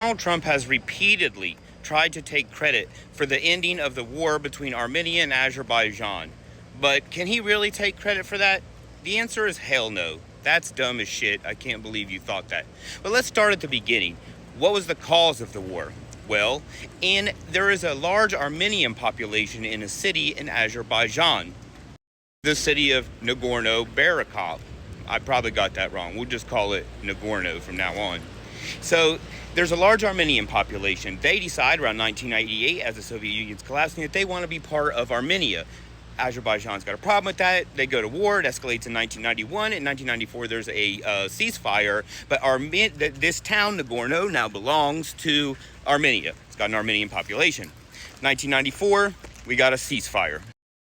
Donald Trump has repeatedly tried to take credit for the ending of the war between Armenia and Azerbaijan. But can he really take credit for that? The answer is hell no. That's dumb as shit. I can't believe you thought that. But let's start at the beginning. What was the cause of the war? Well, there is a large Armenian population in a city in Azerbaijan, the city of Nagorno-Karabakh. I probably got that wrong. We'll just call it Nagorno from now on. So there's a large Armenian population. They decide around 1998, as the Soviet Union's collapsing, that they want to be part of Armenia. Azerbaijan's got a problem with that. They go to war. It escalates in 1991. In 1994, there's a ceasefire. But this town, Nagorno, now belongs to Armenia. It's got an Armenian population. 1994, we got a ceasefire.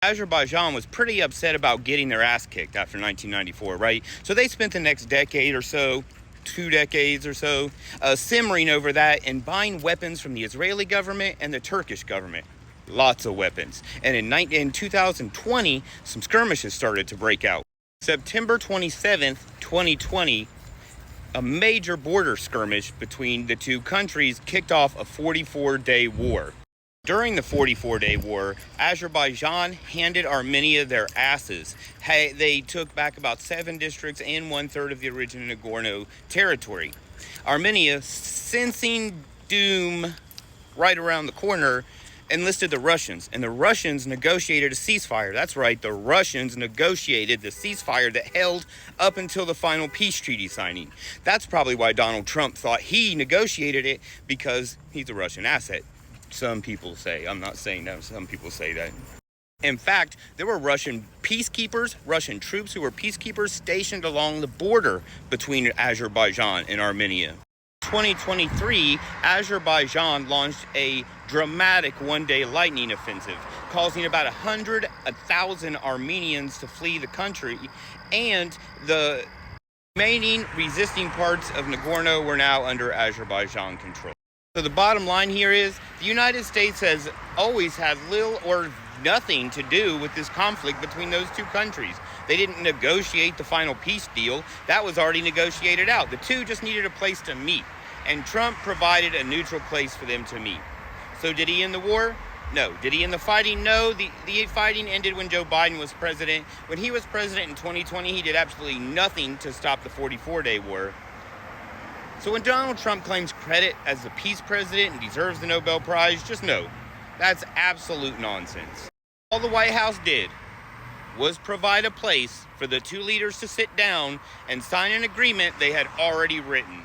Azerbaijan was pretty upset about getting their ass kicked after 1994, right? So they spent the next decade or so, 2 decades or so, simmering over that and buying weapons from the Israeli government and the Turkish government. Lots of weapons. And in 2020, some skirmishes started to break out. September 27th, 2020, a major border skirmish between the two countries kicked off a 44-day war. During the 44-day war, Azerbaijan handed Armenia their asses. They took back about 7 districts and 1/3 of the original Nagorno territory. Armenia, sensing doom right around the corner, enlisted the Russians, and the Russians negotiated a ceasefire. That's right, the Russians negotiated the ceasefire that held up until the final peace treaty signing. That's probably why Donald Trump thought he negotiated it, because he's a Russian asset. Some people say. I'm not saying that. Some people say that. In fact, there were Russian peacekeepers, Russian troops who were peacekeepers stationed along the border between Azerbaijan and Armenia. 2023, Azerbaijan launched a dramatic one-day lightning offensive, causing about 100,000 Armenians to flee the country, and the remaining resisting parts of Nagorno were now under Azerbaijan control. So the bottom line here is the United States has always had little or nothing to do with this conflict between those two countries. They didn't negotiate the final peace deal. That was already negotiated out. The two just needed a place to meet. And Trump provided a neutral place for them to meet. So did he end the war? No. Did he end the fighting? No. The fighting ended when Joe Biden was president. When he was president in 2020, he did absolutely nothing to stop the 44-day war. So when Donald Trump claims credit as the peace president and deserves the Nobel Prize, just know, that's absolute nonsense. All the White House did was provide a place for the two leaders to sit down and sign an agreement they had already written.